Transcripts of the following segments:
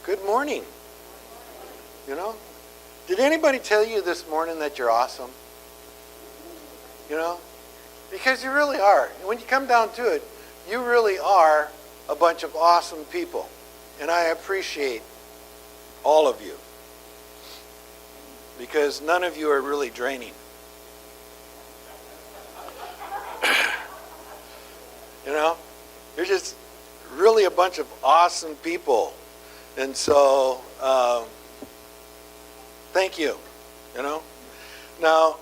Good morning. You know, did anybody tell you this morning that you're awesome? You know, because you really are. When you come down to it, you really are a bunch of awesome people. And I appreciate all of you. Because none of you are really draining. You know, you're just really a bunch of awesome people. And so, thank you, you know. Now,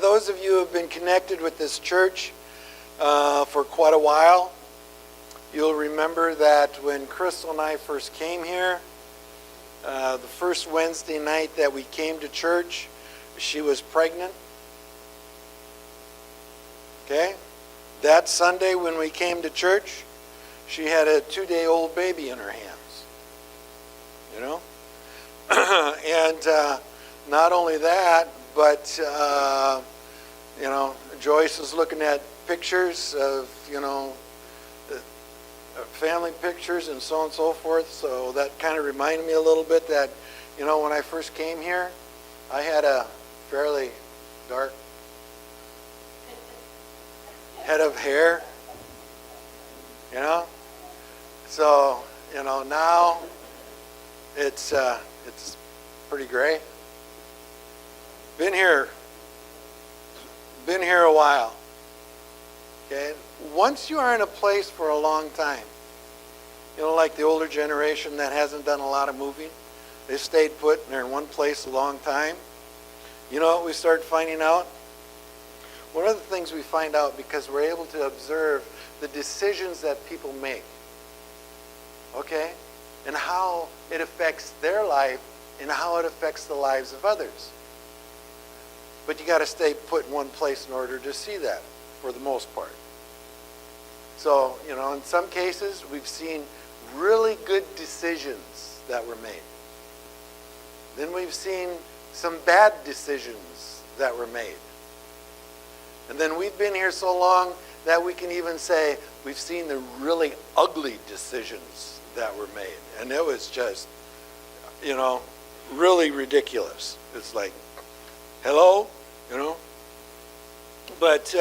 those of you who have been connected with this church for quite a while, you'll remember that when Crystal and I first came here, the first Wednesday night that we came to church, she was pregnant. Okay? That Sunday when we came to church, she had a 2-day-old baby in her hands. You know? And not only that, but, you know, Joyce was looking at pictures of, you know, family pictures and so on and so forth. So that kind of reminded me a little bit that, you know, when I first came here, I had a fairly dark head of hair, you know. So, you know, now it's pretty gray. Been here a while. Okay? Once you are in a place for a long time, you know, like the older generation that hasn't done a lot of moving, they stayed put and they're in one place a long time. You know what we start finding out? One of the things we find out, because we're able to observe the decisions that people make, okay, and how it affects their life and how it affects the lives of others. But you got to stay put in one place in order to see that, for the most part. So, you know, in some cases, we've seen really good decisions that were made. Then we've seen some bad decisions that were made. And then we've been here so long that we can even say we've seen the really ugly decisions that were made. And it was just, you know, really ridiculous. It's like, hello, you know? But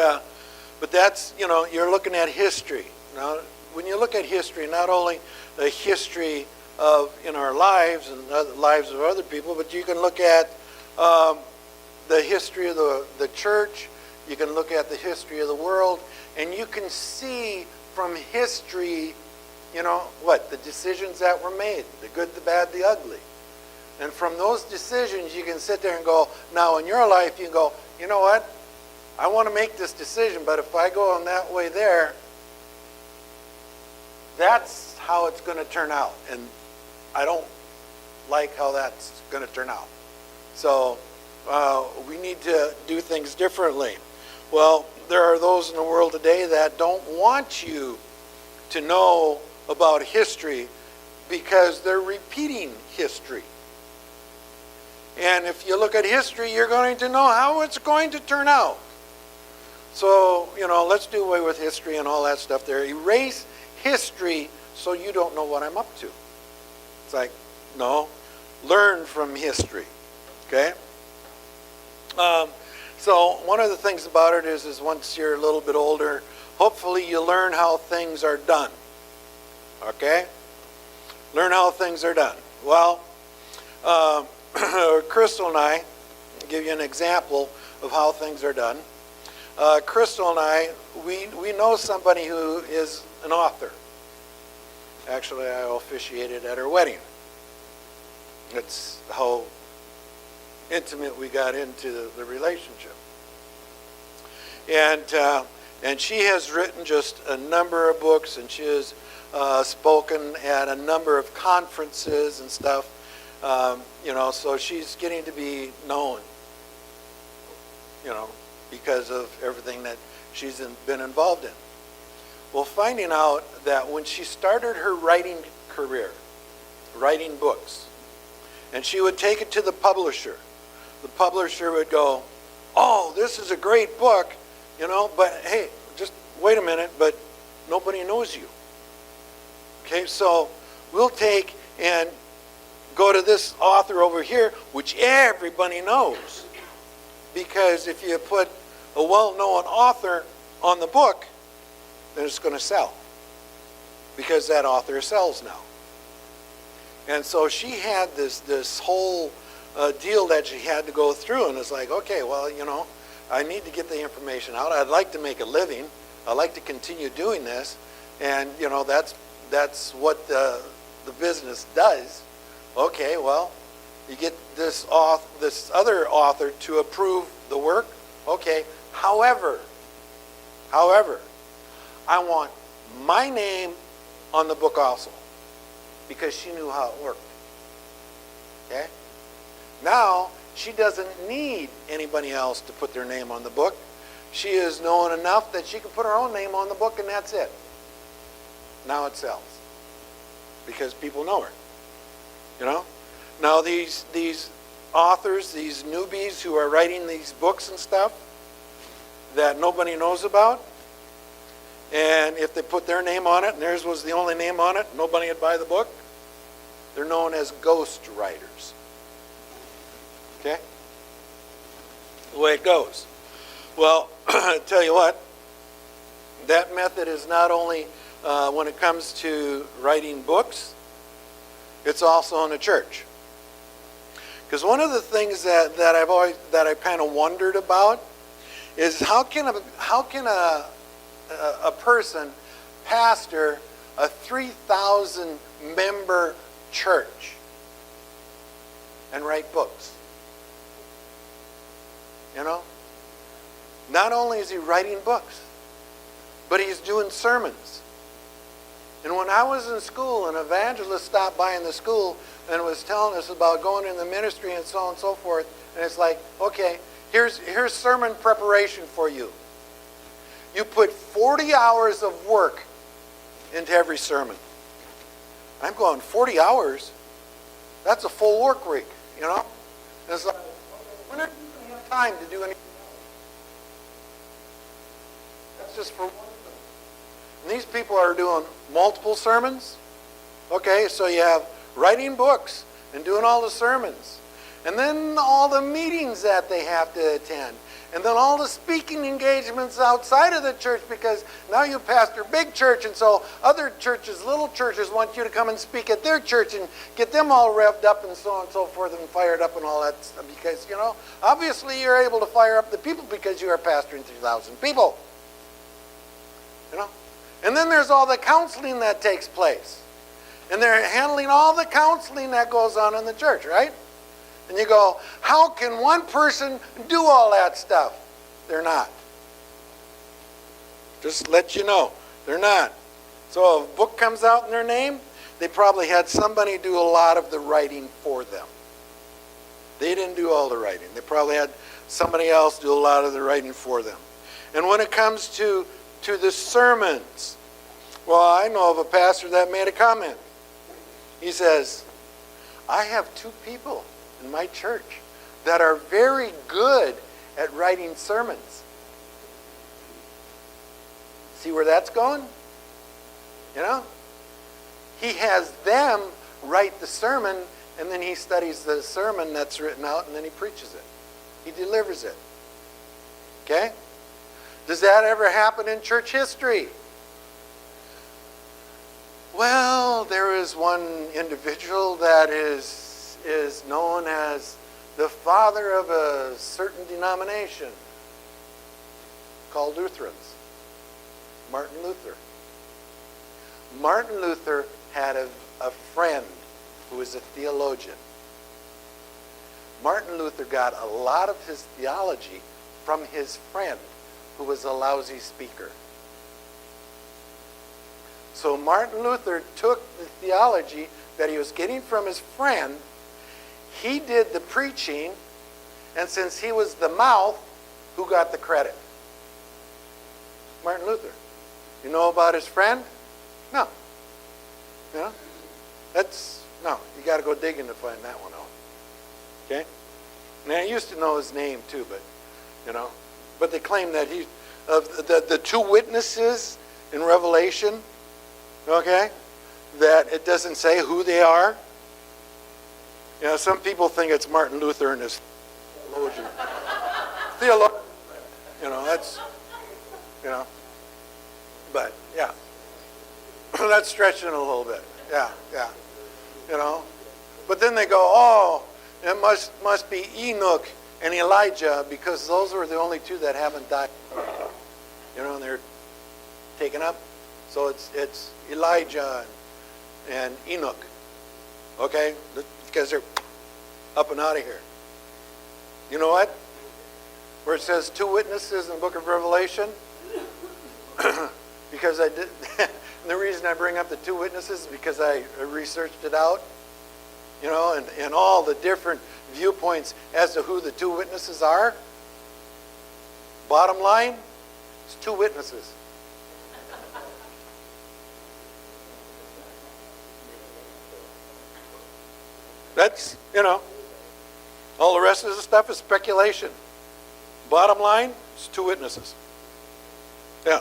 that's, you know, you're looking at history. Now, when you look at history, not only the history of in our lives and the lives of other people, but you can look at the history of the church, you can look at the history of the world, and you can see from history, you know, what? The decisions that were made, the good, the bad, the ugly. And from those decisions, you can sit there and go, now in your life, you can go, you know what? I want to make this decision, but if I go on that way there, that's how it's going to turn out. And I don't like how that's going to turn out. So we need to do things differently. Well, there are those in the world today that don't want you to know about history because they're repeating history. And if you look at history, you're going to know how it's going to turn out. So, you know, let's do away with history and all that stuff there. Erase history so you don't know what I'm up to. It's like, no, learn from history, okay? So one of the things about it is once you're a little bit older, hopefully you learn how things are done, okay? Learn how things are done. Well, Crystal and I, I'll give you an example of how things are done. Crystal and I, we know somebody who is an author. Actually, I officiated at her wedding. That's how intimate we got into the relationship. And she has written just a number of books, and she has spoken at a number of conferences and stuff. You know, so she's getting to be known, you know, because of everything that she's been involved in. Well, finding out that when she started her writing career, writing books, and she would take it to the publisher would go, oh, this is a great book, you know, but hey, just wait a minute, but nobody knows you. Okay, so we'll take and go to this author over here, which everybody knows. Because if you put a well-known author on the book, then it's going to sell. Because that author sells now. And so she had this whole deal that she had to go through, and it's like, okay, well, I need to get the information out. I'd like to make a living. I'd like to continue doing this, and that's what the business does. Okay, well, you get this other author to approve the work. Okay, however, I want my name on the book also, because she knew how it worked. Okay? Now, she doesn't need anybody else to put their name on the book. She is known enough that she can put her own name on the book, and that's it. Now it sells. Because people know her. Now these authors, these newbies who are writing these books and stuff that nobody knows about, and if they put their name on it, and theirs was the only name on it, nobody would buy the book, they're known as ghost writers. Okay? The way it goes. Well, I tell you what, that method is not only when it comes to writing books, it's also in the church. Because one of the things that I kind of wondered about is how can a person pastor a 3,000 member church and write books? Not only is he writing books, but he's doing sermons. And when I was in school, an evangelist stopped by in the school and was telling us about going in the ministry and so on and so forth. And it's like, okay, here's sermon preparation for you. You put 40 hours of work into every sermon. I'm going, 40 hours? That's a full work week, And it's like, when are you going to have time to do anything else? That's just for one thing. And these people are doing multiple sermons. Okay, so you have writing books and doing all the sermons. And then all the meetings that they have to attend. And then all the speaking engagements outside of the church, because now you pastor a big church, and so other churches, little churches, want you to come and speak at their church and get them all revved up and so on and so forth and fired up and all that stuff. Because, obviously you're able to fire up the people because you are pastoring 3,000 people. And then there's all the counseling that takes place. And they're handling all the counseling that goes on in the church, right? And you go, how can one person do all that stuff? They're not. Just let you know, they're not. So if a book comes out in their name, they probably had somebody do a lot of the writing for them. They didn't do all the writing. They probably had somebody else do a lot of the writing for them. And when it comes to the sermons, well, I know of a pastor that made a comment. He says, I have 2 people in my church that are very good at writing sermons. See where that's going? He has them write the sermon, and then he studies the sermon that's written out, and then he preaches it. He delivers it. Okay? Does that ever happen in church history? Well, there is one individual that is known as the father of a certain denomination called Lutherans. Martin Luther. Martin Luther had a friend who was a theologian. Martin Luther got a lot of his theology from his friend, who was a lousy speaker. So Martin Luther took the theology that he was getting from his friend, he did the preaching, and since he was the mouth, who got the credit? Martin Luther. You know about his friend? No. You got to go digging to find that one out. Okay? And I used to know his name too, but they claim that he, of the 2 witnesses in Revelation, okay, that it doesn't say who they are. You know, some people think it's Martin Luther and his theologian. You know, that's, you know, but yeah, that's stretching it a little bit. Yeah, you know. But then they go, oh, it must be Enoch and Elijah because those were the only two that haven't died. You know, and they're taken up. So it's Elijah and Enoch. Okay? Because they're up and out of here. You know what? Where it says 2 witnesses in the book of Revelation, because I did, and the reason I bring up the 2 witnesses is because I researched it out, you know, and all the different viewpoints as to who the 2 witnesses are. Bottom line, it's 2 witnesses. That's, you know, all the rest of the stuff is speculation. Bottom line, it's 2 witnesses. Yeah.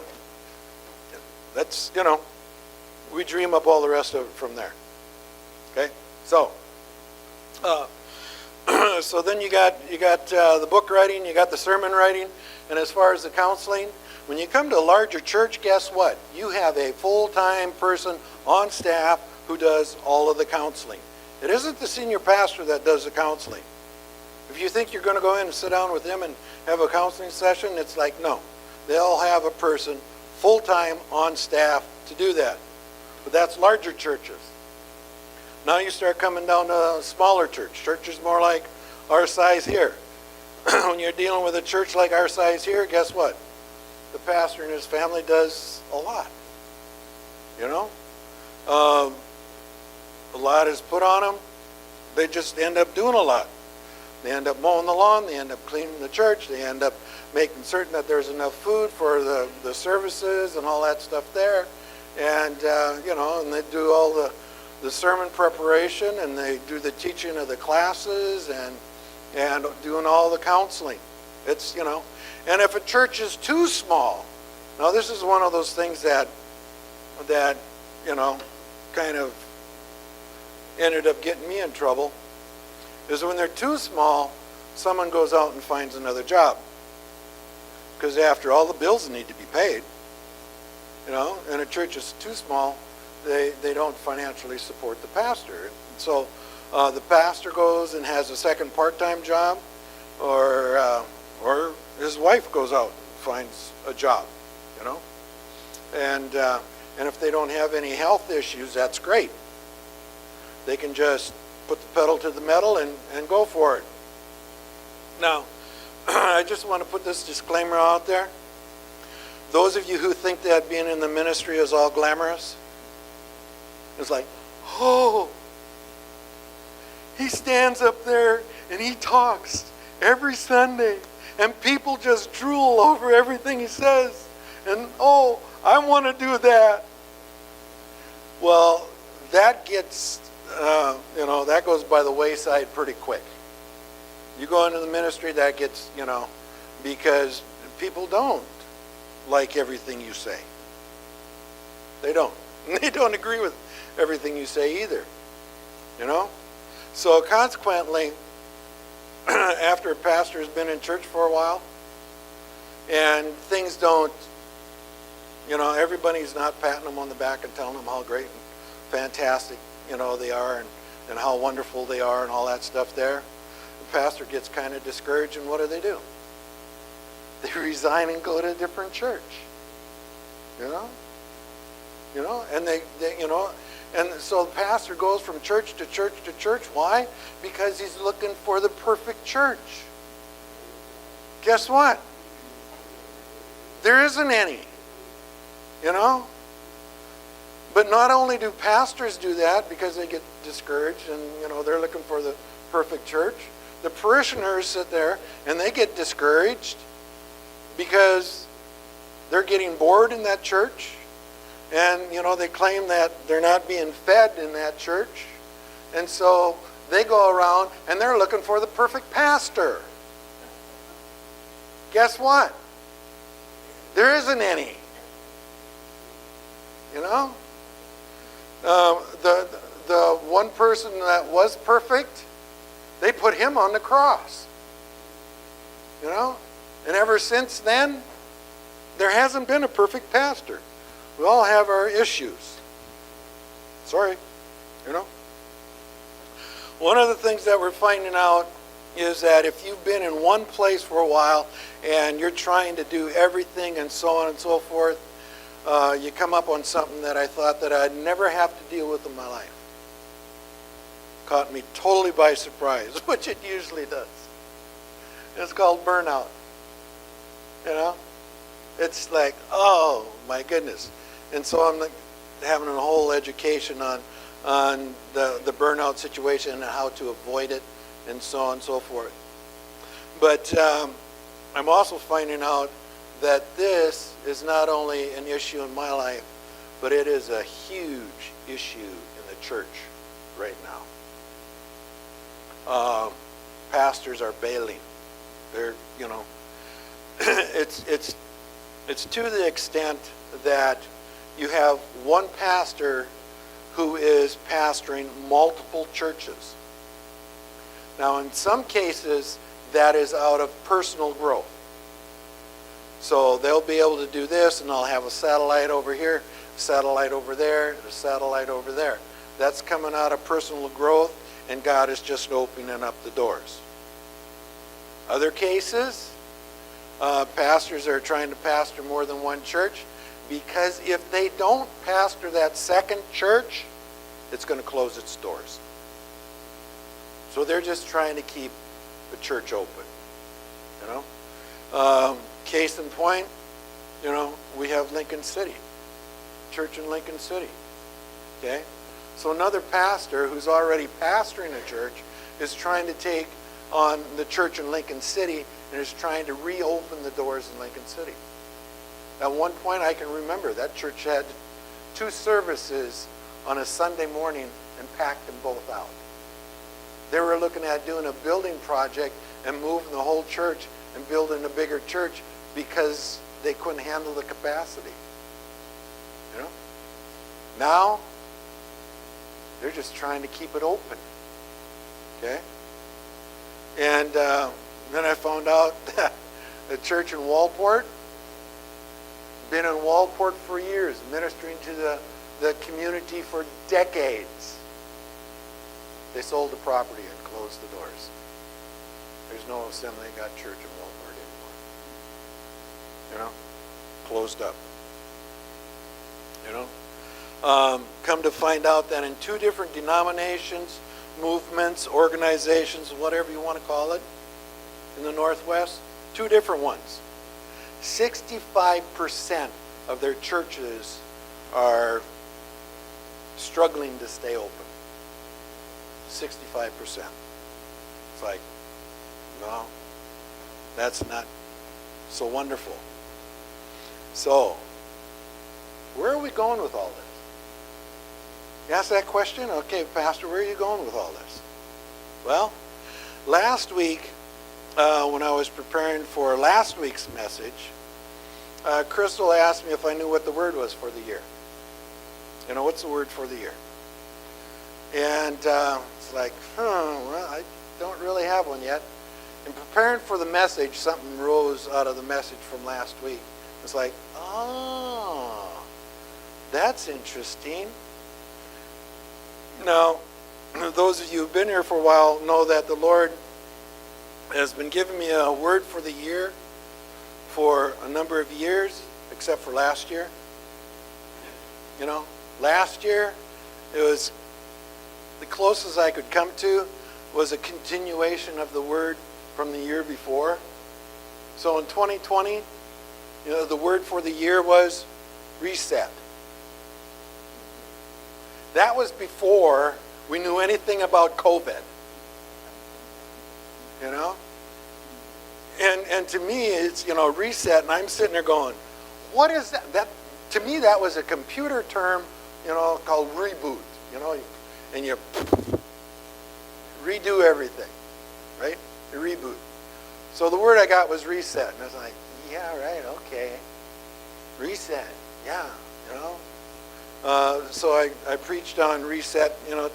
That's, you know, we dream up all the rest of it from there. Okay? So, so then you got the book writing, you got the sermon writing, and as far as the counseling, when you come to a larger church, guess what? You have a full-time person on staff who does all of the counseling. It isn't the senior pastor that does the counseling. If you think you're going to go in and sit down with them and have a counseling session, it's like, no. They'll have a person full-time on staff to do that. But that's larger churches. Now you start coming down to a smaller church. Churches more like our size here. When you're dealing with a church like our size here, guess what? The pastor and his family does a lot. You know? A lot is put on them. They just end up doing a lot. They end up mowing the lawn. They end up cleaning the church. They end up making certain that there's enough food for the services and all that stuff there. And, you know, and they do all the sermon preparation, and they do the teaching of the classes and doing all the counseling. It's, you know, and if a church is too small, now this is one of those things that you know, kind of ended up getting me in trouble, is when they're too small, someone goes out and finds another job. Because after all, the bills need to be paid. You know, and a church is too small, they don't financially support the pastor. So the pastor goes and has a second part-time job, or his wife goes out and finds a job, you know. And if they don't have any health issues, that's great. They can just put the pedal to the metal and go for it. Now, I just want to put this disclaimer out there. Those of you who think that being in the ministry is all glamorous, it's like, oh, he stands up there and he talks every Sunday, and people just drool over everything he says. And, oh, I want to do that. Well, that gets, you know, that goes by the wayside pretty quick. You go into the ministry, that gets, you know, because people don't like everything you say. They don't. They don't agree with everything you say either, you know. So consequently, after a pastor has been in church for a while, and things don't, you know, everybody's not patting them on the back and telling them how great and fantastic, you know, they are, and how wonderful they are and all that stuff there. The pastor gets kind of discouraged, and what do? They resign and go to a different church. You know, and they you know, and so the pastor goes from church to church to church. Why? Because he's looking for the perfect church. Guess what? There isn't any. You know? But not only do pastors do that because they get discouraged and, you know, they're looking for the perfect church. The parishioners sit there and they get discouraged because they're getting bored in that church. And, you know, they claim that they're not being fed in that church. And so they go around and they're looking for the perfect pastor. Guess what? There isn't any. You know? The one person that was perfect, They put him on the cross. You know? And ever since then, there hasn't been a perfect pastor. We all have our issues. Sorry. You know? One of the things that we're finding out is that if you've been in one place for a while and you're trying to do everything and so on and so forth, you come up on something that I thought that I'd never have to deal with in my life. Caught me totally by surprise, which it usually does. It's called burnout. You know? It's like, oh my goodness. And so I'm like having a whole education on the burnout situation and how to avoid it and so on and so forth. But I'm also finding out that this is not only an issue in my life, but it is a huge issue in the church right now. Pastors are bailing. They're, you know, it's to the extent that you have one pastor who is pastoring multiple churches. Now, in some cases, that is out of personal growth. So they'll be able to do this, and they'll have a satellite over here, a satellite over there, a satellite over there. That's coming out of personal growth, and God is just opening up the doors. Other cases, pastors are trying to pastor more than one church, because if they don't pastor that second church, it's going to close its doors. So they're just trying to keep the church open, you know. Case in point, you know, we have Lincoln City, church in Lincoln City, okay? So another pastor who's already pastoring a church is trying to take on the church in Lincoln City and is trying to reopen the doors in Lincoln City. At one point, I can remember that church had 2 services on a Sunday morning and packed them both out. They were looking at doing a building project and moving the whole church and building a bigger church because they couldn't handle the capacity. You know? Now, they're just trying to keep it open. Okay? And then I found out that the church in Walport, been in Walport for years, ministering to the community for decades. They sold the property and closed the doors. There's no Assembly of God church in Walport anymore. You know? Closed up. You know? Come to find out that in 2 different denominations, movements, organizations, whatever you want to call it, in the Northwest, 2 different ones. 65% of their churches are struggling to stay open. 65%. It's like, no, that's not so wonderful. So, where are we going with all this? You ask that question? Okay, Pastor, where are you going with all this? Well, last week, when I was preparing for last week's message, Crystal asked me if I knew what the word was for the year. You know, what's the word for the year? And it's like, well, I don't really have one yet. In preparing for the message, something rose out of the message from last week. It's like, oh, that's interesting. Now, those of you who've been here for a while know that the Lord has been giving me a word for the year for a number of years, except for last year. You know, last year, it was the closest I could come to was a continuation of the word from the year before. So in 2020, you know, the word for the year was reset. That was before we knew anything about COVID. You know? And to me, it's, you know, reset, and I'm sitting there going, what is that? That to me, that was a computer term, you know, called reboot. You know, and you redo everything, right? You reboot. So the word I got was reset, and I was like, yeah, right, okay. Reset, yeah, you know. So I preached on reset, you know,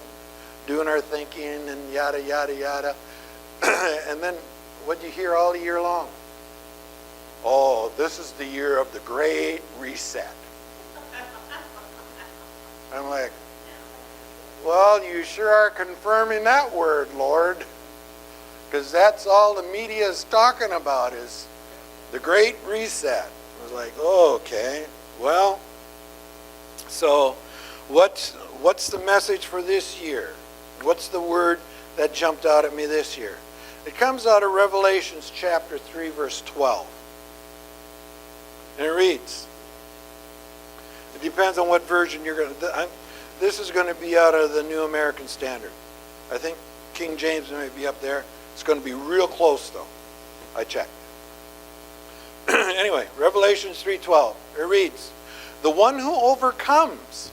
doing our thinking and yada, yada, yada. And then what do you hear all year long? Oh, this is the year of the Great Reset. I'm like, well, you sure are confirming that word, Lord. Because that's all the media is talking about is the Great Reset. I was like, oh, okay. Well, so what's the message for this year? What's the word that jumped out at me this year? It comes out of Revelations chapter 3, verse 12. And it reads, it depends on what version you're going to, this is going to be out of the New American Standard. I think King James may be up there. It's going to be real close though. I checked. Anyway, Revelations 3:12. It reads, the one who overcomes,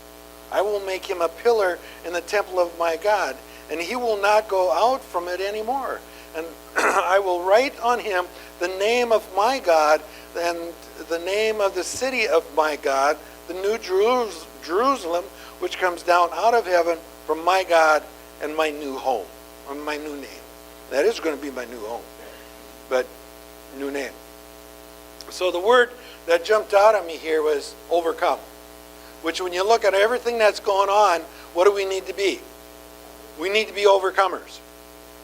I will make him a pillar in the temple of my God, and he will not go out from it anymore. And I will write on him the name of my God and the name of the city of my God, the new Jerusalem, which comes down out of heaven from my God, and my new home, or my new name. That is going to be my new home, but new name. So the word that jumped out at me here was overcome, which when you look at everything that's going on, what do we need to be? We need to be overcomers,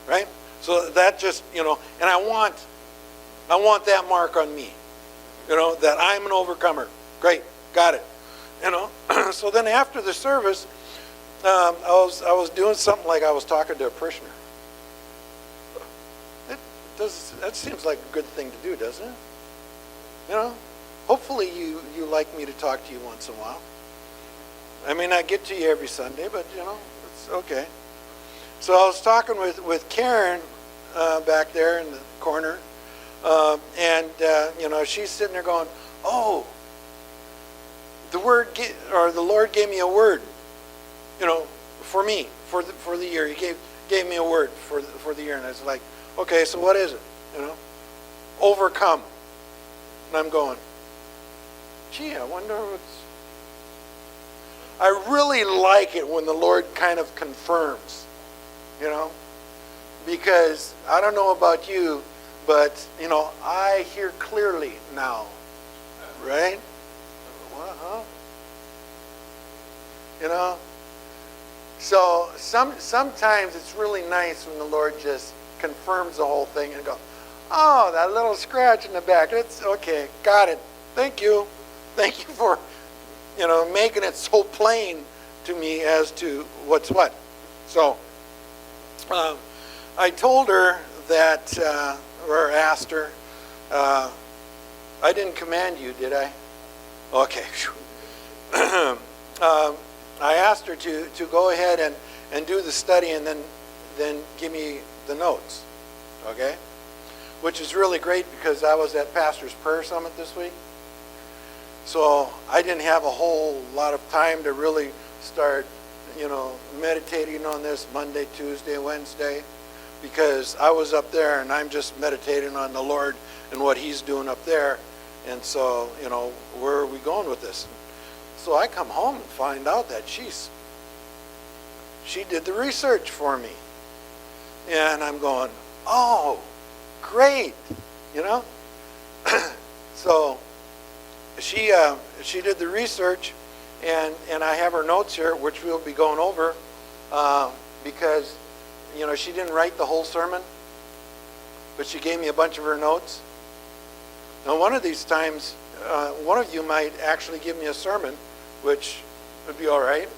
right? So that just, and I want that mark on me, that I'm an overcomer. Great, got it. So then after the service, I was doing something like I was talking to a parishioner. That seems like a good thing to do, doesn't it? Hopefully you like me to talk to you once in a while. I may not get to you every Sunday, but it's okay. So I was talking with Karen back there in the corner, and she's sitting there going, "Oh, the Lord gave me a word, for me for the year. He gave me a word for the year." And I was like, "Okay, so what is it? Overcome." And I'm going, "Gee, I wonder what's." I really like it when the Lord kind of confirms, because I don't know about you, but I hear clearly now, right? Well, So sometimes it's really nice when the Lord just confirms the whole thing and go, "Oh, that little scratch in the back, it's okay, got it. Thank you for making it so plain to me as to what's what." So I told her that, or asked her, I didn't command you, did I? Okay. I asked her to go ahead and do the study and then give me the notes, okay? Which is really great because I was at Pastor's Prayer Summit this week. So I didn't have a whole lot of time to really start, meditating on this Monday, Tuesday, Wednesday, because I was up there and I'm just meditating on the Lord and what He's doing up there. And so, where are we going with this? So I come home and find out that she did the research for me. And I'm going, oh, great, So she did the research, and I have her notes here, which we'll be going over, because, she didn't write the whole sermon, but she gave me a bunch of her notes. Now, one of these times, one of you might actually give me a sermon, which would be all right,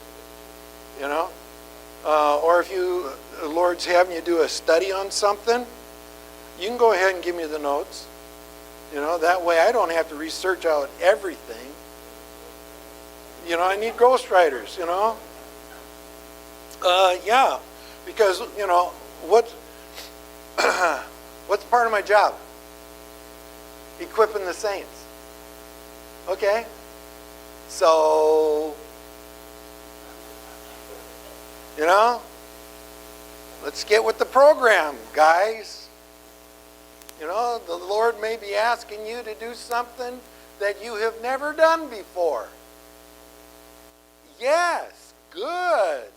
or if the Lord's having you do a study on something, you can go ahead and give me the notes. That way I don't have to research out everything. I need ghostwriters, yeah, because, what's part of my job? Equipping the saints. Okay? So, let's get with the program, guys. The Lord may be asking you to do something that you have never done before. Yes, good.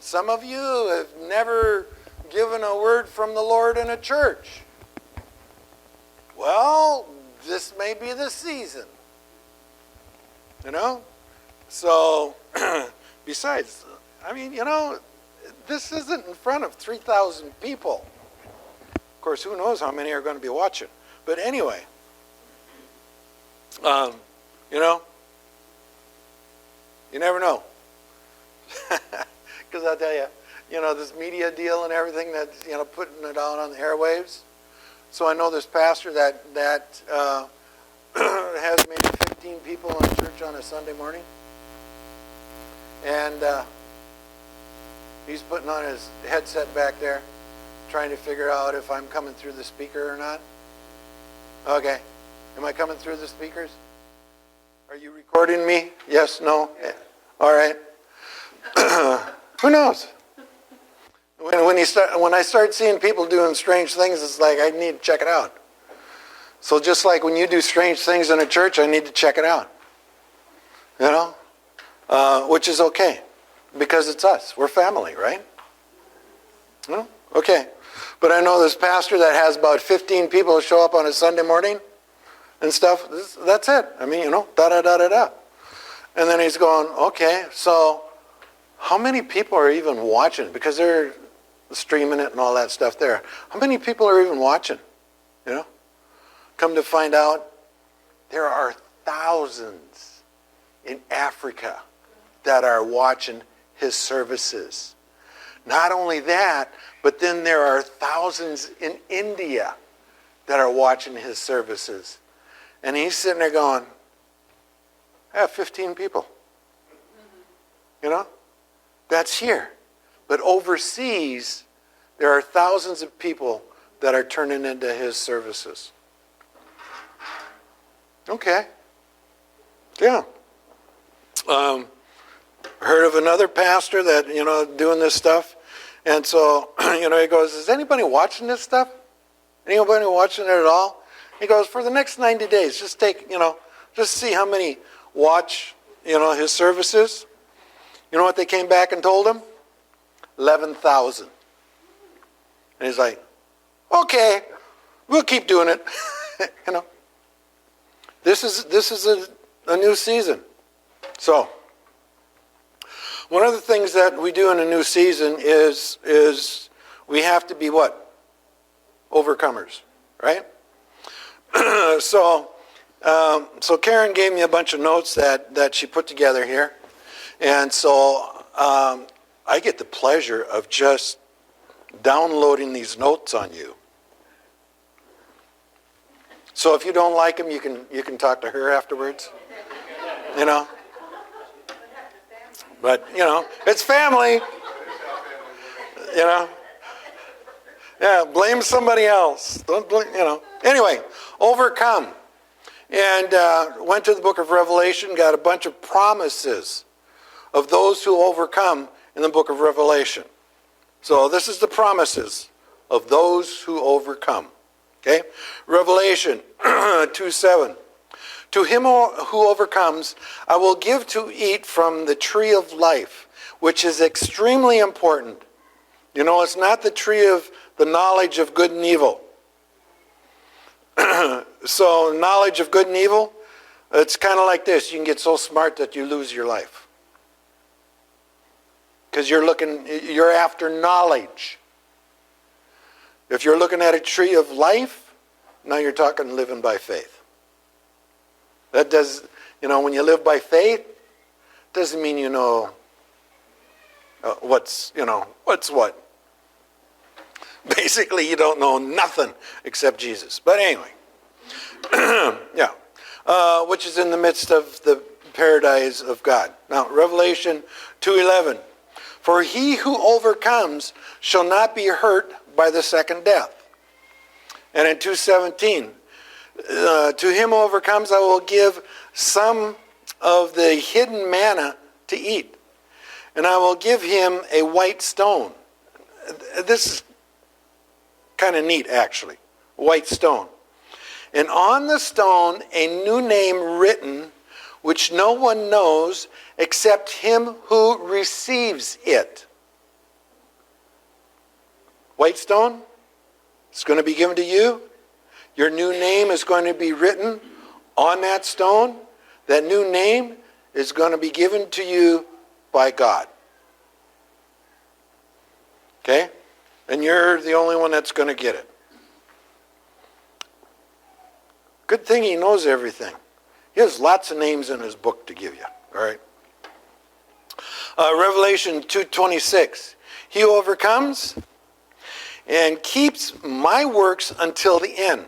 Some of you have never given a word from the Lord in a church. Well, this may be the season. You know? So, besides, I mean, you know, this isn't in front of 3,000 people. Of course, who knows how many are going to be watching. But anyway, you know, you never know. Because I'll tell you, you know, this media deal and everything that's, you know, putting it out on the airwaves. So I know this pastor that has maybe 15 people in church on a Sunday morning. And he's putting on his headset back there, trying to figure out if I'm coming through the speaker or not. Okay. Am I coming through the speakers? Are you recording me? Yes? No? All right. Who knows? When I start seeing people doing strange things, it's like I need to check it out. So just like when you do strange things in a church, I need to check it out. You know? Which is okay. Because it's us. We're family, right? No? Okay. But I know this pastor that has about 15 people show up on a Sunday morning and stuff. That's it. I mean, you know, da-da-da-da-da. And then he's going, okay, so how many people are even watching? Because they're streaming it and all that stuff there. How many people are even watching? You know? Come to find out, there are thousands in Africa that are watching his services. Not only that, but then there are thousands in India that are watching his services. And he's sitting there going, I have 15 people. You know? That's here. But overseas, there are thousands of people that are turning into his services. Okay. Yeah. Heard of another pastor that, you know, doing this stuff. And so, you know, he goes, is anybody watching this stuff? Anybody watching it at all? He goes, for the next 90 days, just take, you know, just see how many watch, you know, his services. You know what they came back and told him? 11,000. And he's like, okay, we'll keep doing it. You know, this is a new season. So, one of the things that we do in a new season is we have to be what? Overcomers, right? So Karen gave me a bunch of notes that she put together here. And so I get the pleasure of just downloading these notes on you. So if you don't like them, you can talk to her afterwards. You know? But, you know, it's family. You know? Yeah, blame somebody else. Don't blame, you know. Anyway, overcome. And went to the book of Revelation, got a bunch of promises of those who overcome in the book of Revelation. So this is the promises of those who overcome. Okay? Revelation 2:7. To him who overcomes, I will give to eat from the tree of life, which is extremely important. You know, it's not the tree of the knowledge of good and evil. So, knowledge of good and evil, it's kind of like this. You can get so smart that you lose your life. Because you're after knowledge. If you're looking at a tree of life, now you're talking living by faith. That does, you know, when you live by faith, doesn't mean you know what's what. Basically, you don't know nothing except Jesus. But anyway, yeah, which is in the midst of the paradise of God. Now, Revelation 2:11. For he who overcomes shall not be hurt by the second death. And in 2:17, to him who overcomes I will give some of the hidden manna to eat. And I will give him a white stone. This is kind of neat, actually. White stone. And on the stone a new name written, which no one knows except him who receives it. white stone. It's going to be given to you. Your new name is going to be written on that stone. That new name is going to be given to you by God. Okay? And you're the only one that's going to get it. Good thing he knows everything. He has lots of names in his book to give you. All right? Revelation 2:26. He who overcomes and keeps my works until the end,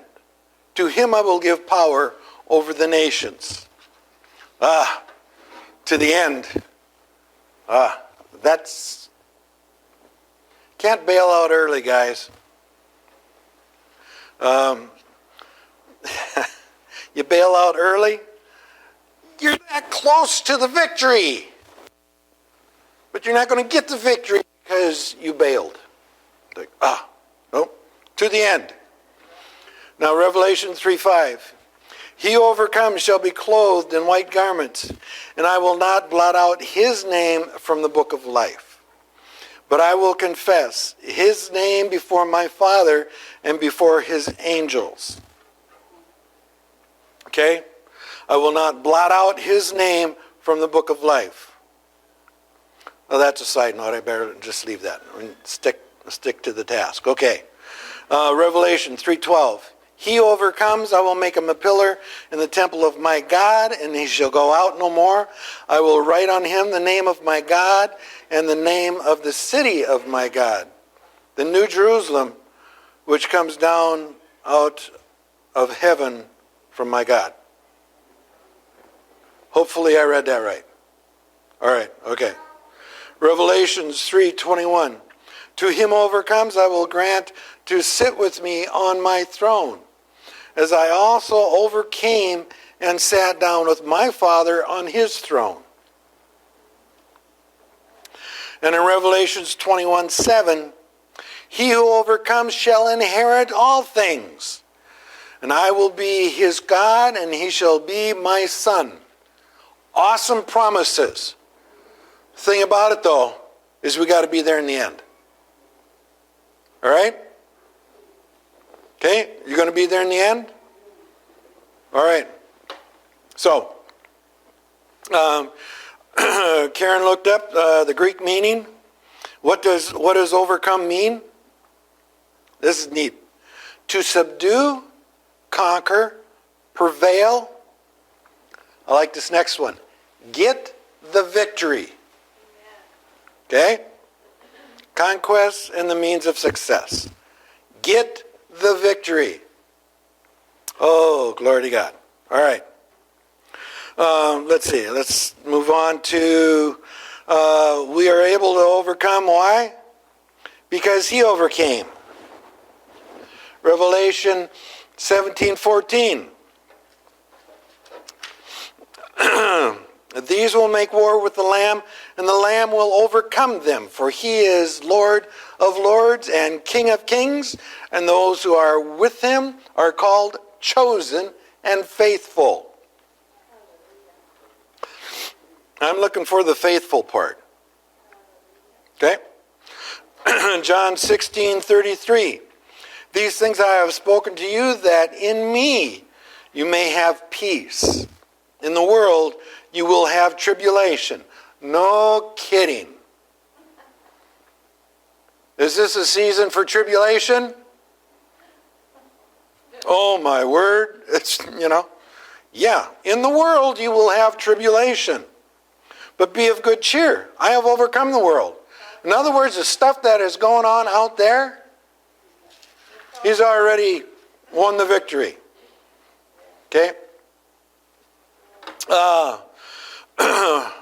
to him I will give power over the nations. To the end. That's... Can't bail out early, guys. You bail out early, you're that close to the victory. But you're not going to get the victory because you bailed. Like, nope, to the end. Now, Revelation 3:5. He who overcomes shall be clothed in white garments, and I will not blot out his name from the book of life. But I will confess his name before my Father and before his angels. Okay? I will not blot out his name from the book of life. Well, that's a side note. I better just leave that and stick to the task. Okay. Revelation 3:12. He who overcomes, I will make him a pillar in the temple of my God, and he shall go out no more. I will write on him the name of my God and the name of the city of my God, the New Jerusalem, which comes down out of heaven from my God. Hopefully I read that right. All right, okay. Revelations 3:21. To him who overcomes, I will grant to sit with me on my throne, as I also overcame and sat down with my Father on his throne. And in Revelations 21:7, he who overcomes shall inherit all things, and I will be his God, and he shall be my son. Awesome promises. Thing about it, though, is we got to be there in the end. All right? Okay? You're going to be there in the end? All right. So, Karen looked up the Greek meaning. What does overcome mean? This is neat. To subdue, conquer, prevail. I like this next one. Get the victory. Okay? Conquest and the means of success. Get the victory. Oh, glory to God. All right. Let's see. Let's move on to we are able to overcome. Why? Because he overcame. Revelation 17:14. These will make war with the Lamb, and the Lamb will overcome them, for he is Lord of lords and King of kings, and those who are with him are called chosen and faithful. I'm looking for the faithful part. Okay? John 16:33. These things I have spoken to you, that in me you may have peace. In the world you will have tribulation. No kidding. Is this a season for tribulation? Oh my word. It's, yeah. In the world you will have tribulation. But be of good cheer. I have overcome the world. In other words, the stuff that is going on out there, he's already won the victory. Okay?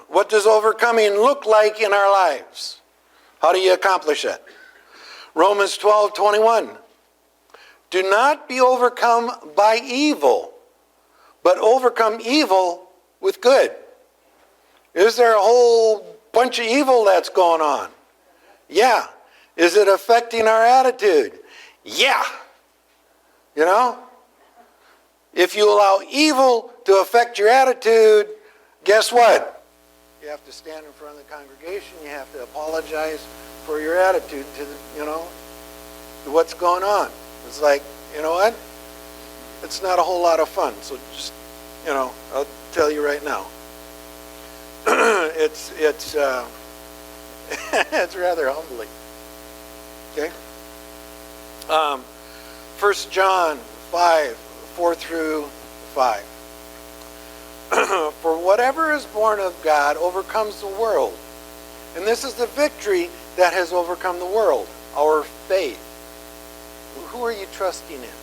What does overcoming look like in our lives? How do you accomplish it? Romans 12:21. Do not be overcome by evil, but overcome evil with good. Is there a whole bunch of evil that's going on? Yeah. Is it affecting our attitude? Yeah. If you allow evil to affect your attitude, guess what? You have to stand in front of the congregation. You have to apologize for your attitude to what's going on. It's like, you know what? It's not a whole lot of fun. So just, I'll tell you right now. It's it's rather humbling. Okay. 1 John 5:4 through 5. For whatever is born of God overcomes the world. And this is the victory that has overcome the world, our faith. Who are you trusting in?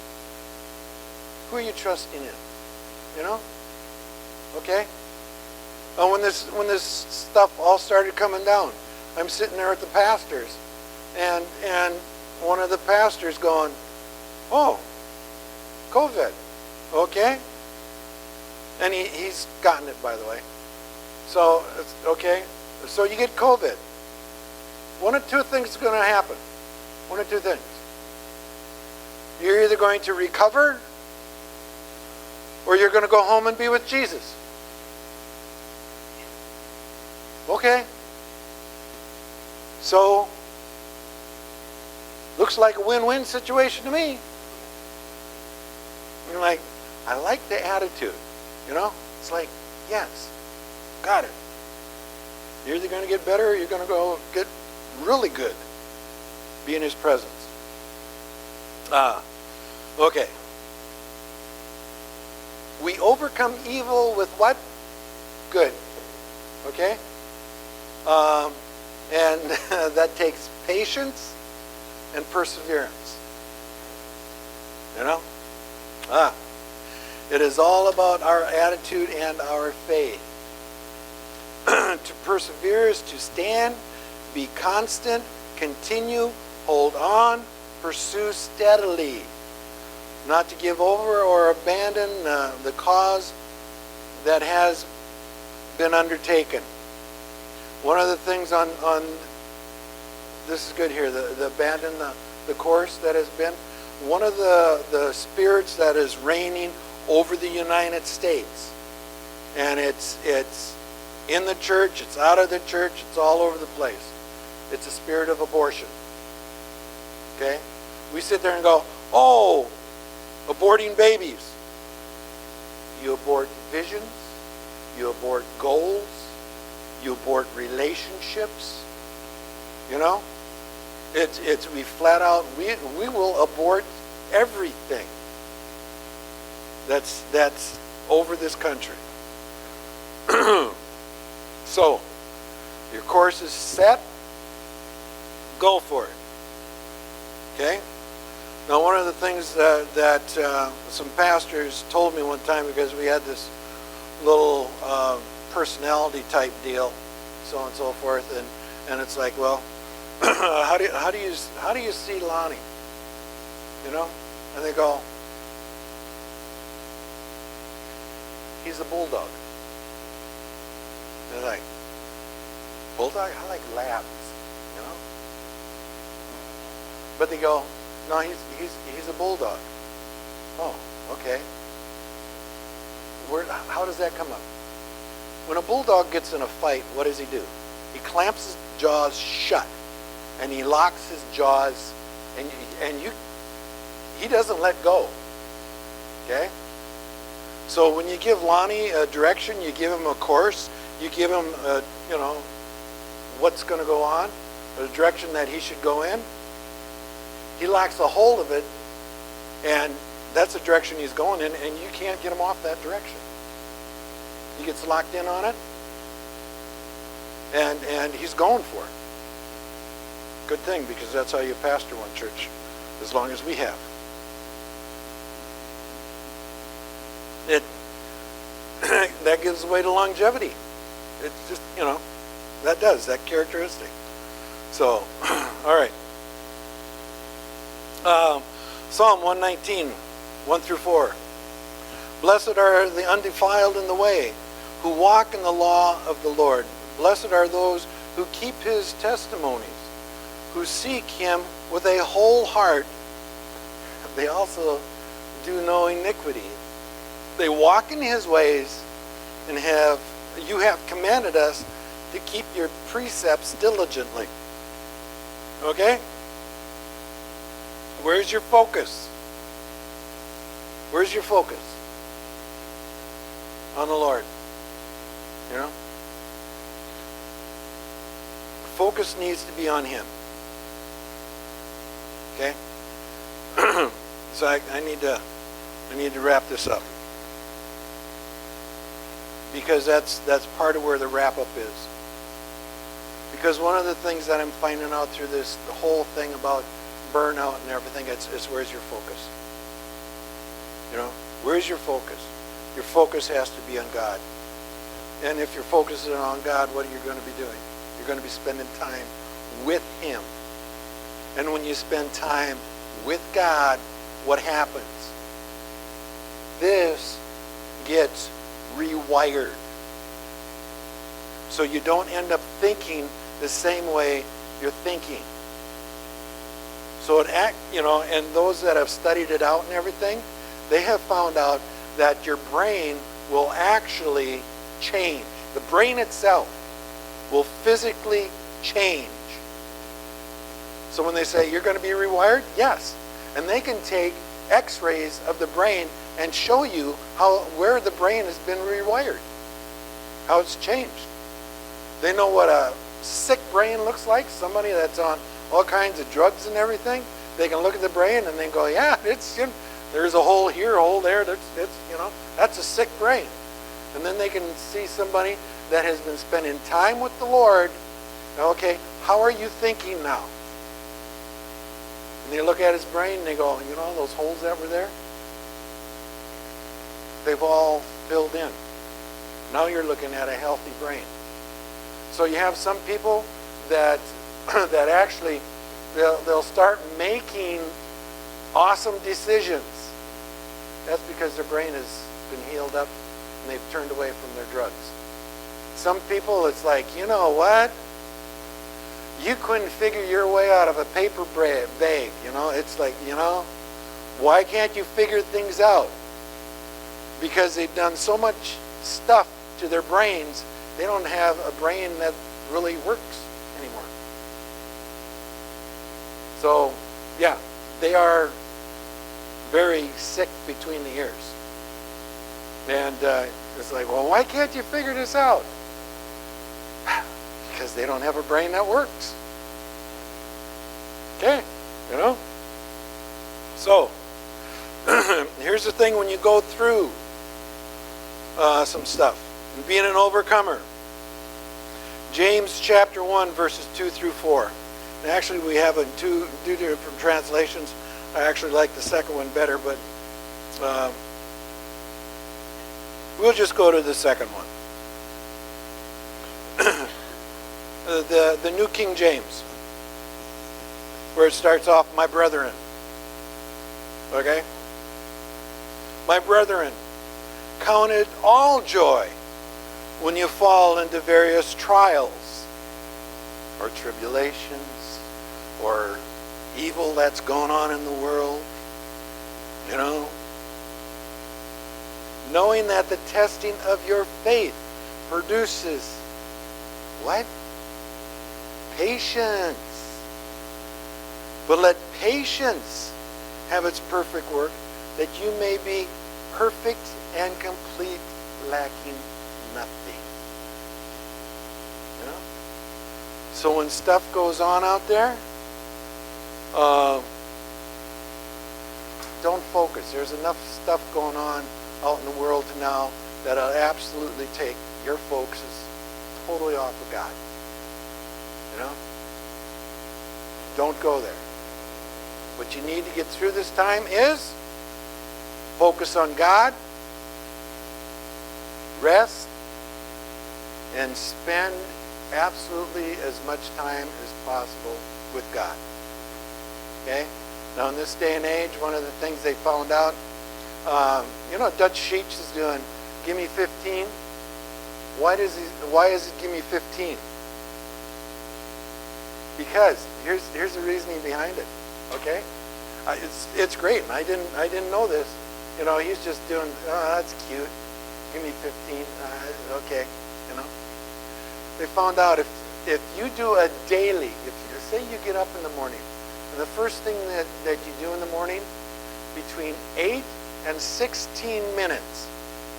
Who are you trusting in? Okay? When this stuff all started coming down, I'm sitting there with the pastors, and one of the pastors going, "Oh, COVID, okay?" And he's gotten it, by the way. So, it's okay. So you get COVID. One of two things is going to happen. One of two things. You're either going to recover, or you're going to go home and be with Jesus. Okay. So, looks like a win-win situation to me. You're like, I like the attitude. It's like, yes, got it. You're either going to get better or you're going to go get really good. Be in His presence. Okay. We overcome evil with what? Good. Okay? And that takes patience and perseverance. It is all about our attitude and our faith. To persevere is to stand, be constant, continue, hold on, pursue steadily. Not to give over or abandon the cause that has been undertaken. One of the things on this is good here, the abandon the course that has been, one of the spirits that is reigning over the United States. And it's in the church, it's out of the church, it's all over the place. It's a spirit of abortion. Okay? We sit there and go, oh, aborting babies. You abort visions, you abort goals, you abort relationships. It's we flat out, we will abort everything that's over this country. So, your course is set, go for it. Okay? Now, one of the things that some pastors told me one time, because we had this little personality type deal, so on and so forth, and it's like, well, how do you see Lonny? And they go, he's a bulldog. They're like, bulldog? I like labs, But they go, no, he's a bulldog. Oh, okay. How does that come up? When a bulldog gets in a fight, what does he do? He clamps his jaws shut, and he locks his jaws, and he doesn't let go. Okay? So when you give Lonny a direction, you give him a course, you give him, what's going to go on, the direction that he should go in. He locks a hold of it, and that's the direction he's going in, and you can't get him off that direction. He gets locked in on it, and he's going for it. Good thing, because that's how you pastor one church, as long as we have. That gives way to longevity. It's just, that characteristic. So, all right. Psalm 119, 1 through 4. Blessed are the undefiled in the way, who walk in the law of the Lord. Blessed are those who keep His testimonies, who seek Him with a whole heart. They also do no iniquity. They walk in His ways, and you have commanded us to keep your precepts diligently. Okay? Where's your focus? Where's your focus? On the Lord. You know? Focus needs to be on Him. Okay? So I need to wrap this up. Because that's part of where the wrap-up is. Because one of the things that I'm finding out through the whole thing about burnout and everything, it's where's your focus? You know? Where's your focus? Your focus has to be on God. And if you're focusing on God, what are you going to be doing? You're going to be spending time with Him. And when you spend time with God, what happens? This gets rewired. So you don't end up thinking the same way you're thinking. So and those that have studied it out and everything, they have found out that your brain will actually change. The brain itself will physically change. So when they say you're going to be rewired, yes. And they can take x-rays of the brain and show you where the brain has been rewired, how it's changed. They know what a sick brain looks like, somebody that's on all kinds of drugs and everything. They can look at the brain and they go, yeah, there's a hole here, a hole there. That's a sick brain. And then they can see somebody that has been spending time with the Lord. Okay, how are you thinking now? And they look at his brain and they go, those holes that were there, they've all filled in. Now you're looking at a healthy brain. So you have some people that actually they'll start making awesome decisions. That's because their brain has been healed up and they've turned away from their drugs. Some people, it's like, you know what? You couldn't figure your way out of a paper bag. It's like, why can't you figure things out? Because they've done so much stuff to their brains, they don't have a brain that really works anymore. So, yeah, they are very sick between the ears. And it's like, well, why can't you figure this out? Because they don't have a brain that works. Okay, So, here's the thing when you go through some stuff. And being an overcomer. James chapter 1, verses 2 through 4. And actually, we have two different translations. I actually like the second one better, but we'll just go to the second one. The New King James, where it starts off, my brethren. Okay? My brethren, count it all joy when you fall into various trials or tribulations or evil that's going on in the world, knowing that the testing of your faith produces what? Patience. But let patience have its perfect work, that you may be perfect and complete, lacking nothing. So when stuff goes on out there, don't focus. There's enough stuff going on out in the world now that'll absolutely take your focus totally off of God. Don't go there. What you need to get through this time is focus on God, rest, and spend absolutely as much time as possible with God. Okay? Now in this day and age, one of the things they found out, Dutch Sheets is doing, give me 15. Why is it give me 15? Because here's the reasoning behind it. Okay? It's great, and I didn't know this. He's just doing, that's cute. Give me 15. Okay, They found out if you do a daily, say you get up in the morning, And the first thing that you do in the morning, between 8 and 16 minutes,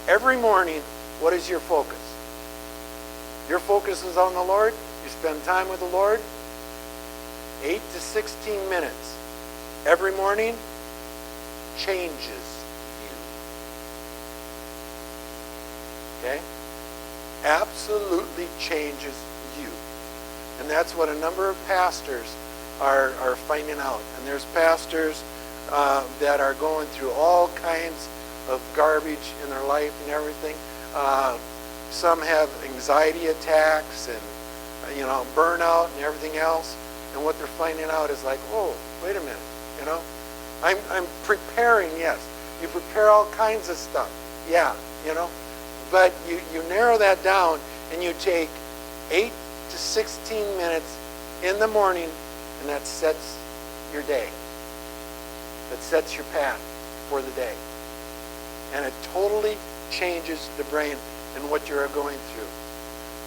every morning, what is your focus? Your focus is on the Lord. You spend time with the Lord. 8 to 16 minutes every morning changes you. Okay? Absolutely changes you. And that's what a number of pastors are finding out. And there's pastors that are going through all kinds of garbage in their life and everything. Some have anxiety attacks and burnout and everything else. And what they're finding out is like, oh, wait a minute, I'm preparing, yes. You prepare all kinds of stuff, yeah, But you narrow that down and you take 8 to 16 minutes in the morning, and that sets your day. That sets your path for the day. And it totally changes the brain and what you're going through.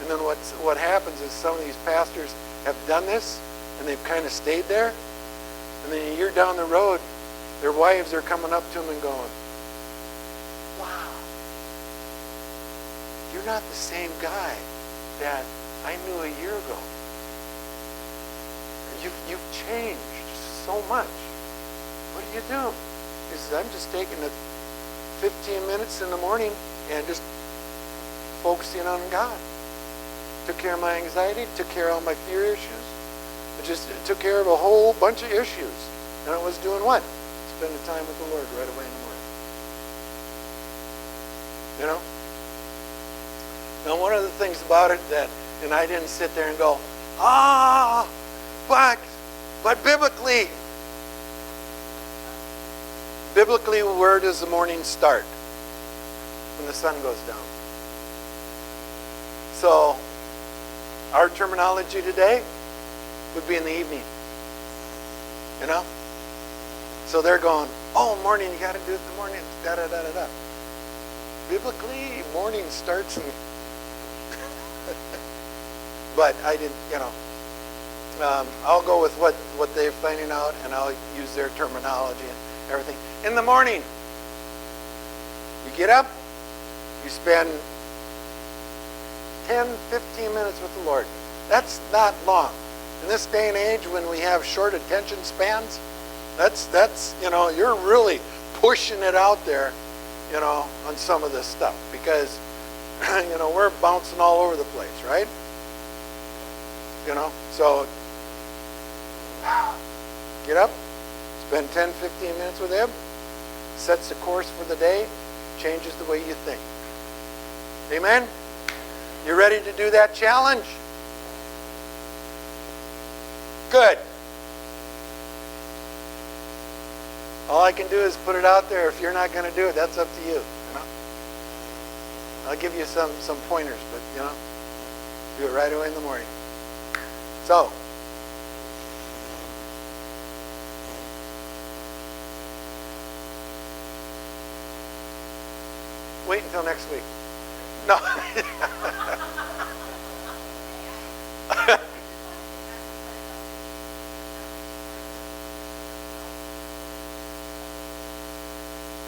And then what happens is some of these pastors have done this, and they've kind of stayed there. And then a year down the road, their wives are coming up to them and going, wow, you're not the same guy that I knew a year ago. You've changed so much. What do you do? He says, I'm just taking 15 minutes in the morning and just focusing on God. Took care of my anxiety, took care of all my fear issues. I just took care of a whole bunch of issues. And I was doing what? Spending time with the Lord right away in the morning. Now, one of the things about it and I didn't sit there and go, but biblically, where does the morning start? When the sun goes down. So, our terminology today would be in the evening. So they're going, oh, morning, you got to do it in the morning, da-da-da-da-da. Biblically, morning starts in... But I didn't, I'll go with what they're finding out, and I'll use their terminology and everything. In the morning, you get up, you spend 10, 15 minutes with the Lord. That's not long. In this day and age when we have short attention spans, that's you're really pushing it out there, on some of this stuff because, we're bouncing all over the place, right? So get up, spend 10, 15 minutes with Him, sets the course for the day, changes the way you think. Amen? You ready to do that challenge? Good. All I can do is put it out there. If you're not going to do it, that's up to you. I'll give you some pointers, but do it right away in the morning. So, wait until next week. No.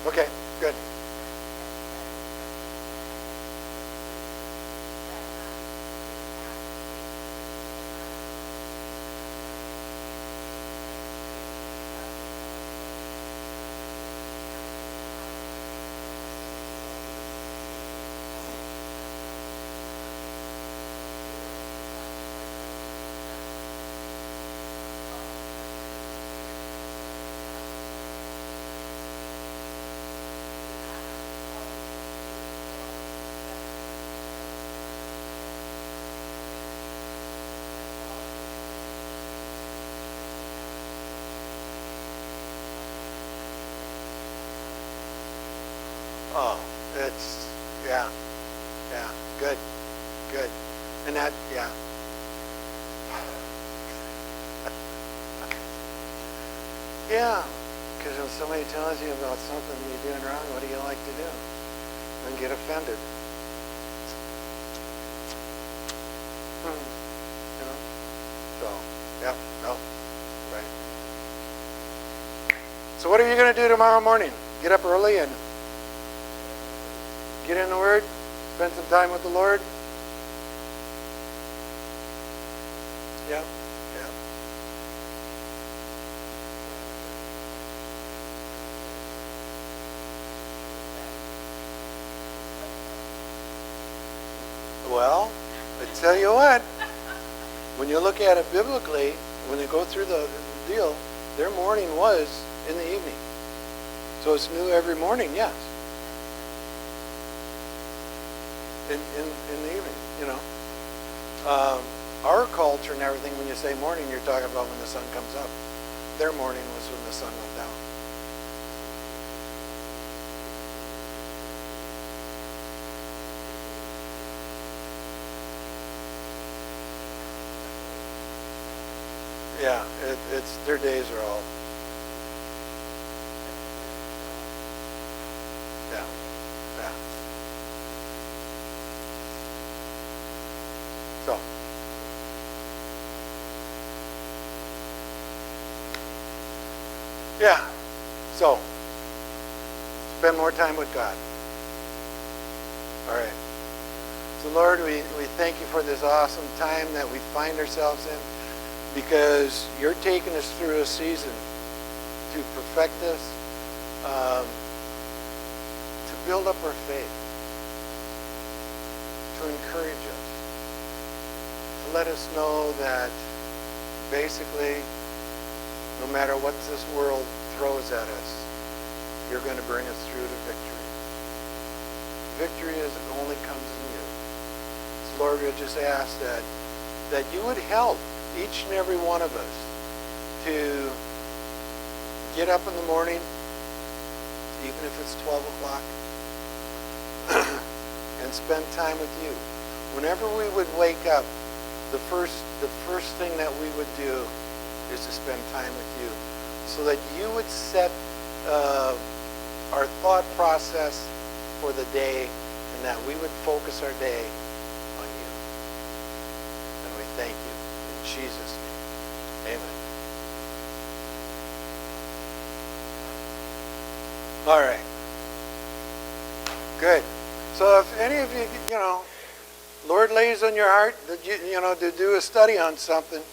Okay, good. Oh, it's, yeah, good. And that, yeah. Yeah, because when somebody tells you about something you're doing wrong, what do you like to do? And get offended. So, yeah, no, right. So what are you going to do tomorrow morning? Get up early and get in the Word? Spend some time with the Lord? Yeah, yeah. Well, I tell you what, when you look at it biblically, when they go through the deal, their morning was in the evening. So it's new every morning, yes. In the evening, you know. Our culture and everything, when you say morning, you're talking about when the sun comes up. Their morning was when the sun went down. Yeah, it's their days are all. Yeah, yeah. So. Yeah. So. Spend more time with God. All right. So Lord, we thank you for this awesome time that we find ourselves in, because you're taking us through a season to perfect us, to build up our faith, to encourage us, to let us know that basically, no matter what this world throws at us, you're going to bring us through to victory. Victory only comes in you. So Lord, we just ask that you would help each and every one of us to get up in the morning, even if it's 12 o'clock, and spend time with you. Whenever we would wake up, the first thing that we would do is to spend time with you, so that you would set our thought process for the day, and that we would focus our day on you. And we thank you. In Jesus' name, amen. All right. Good. So if any of you, Lord lays on your heart that to do a study on something,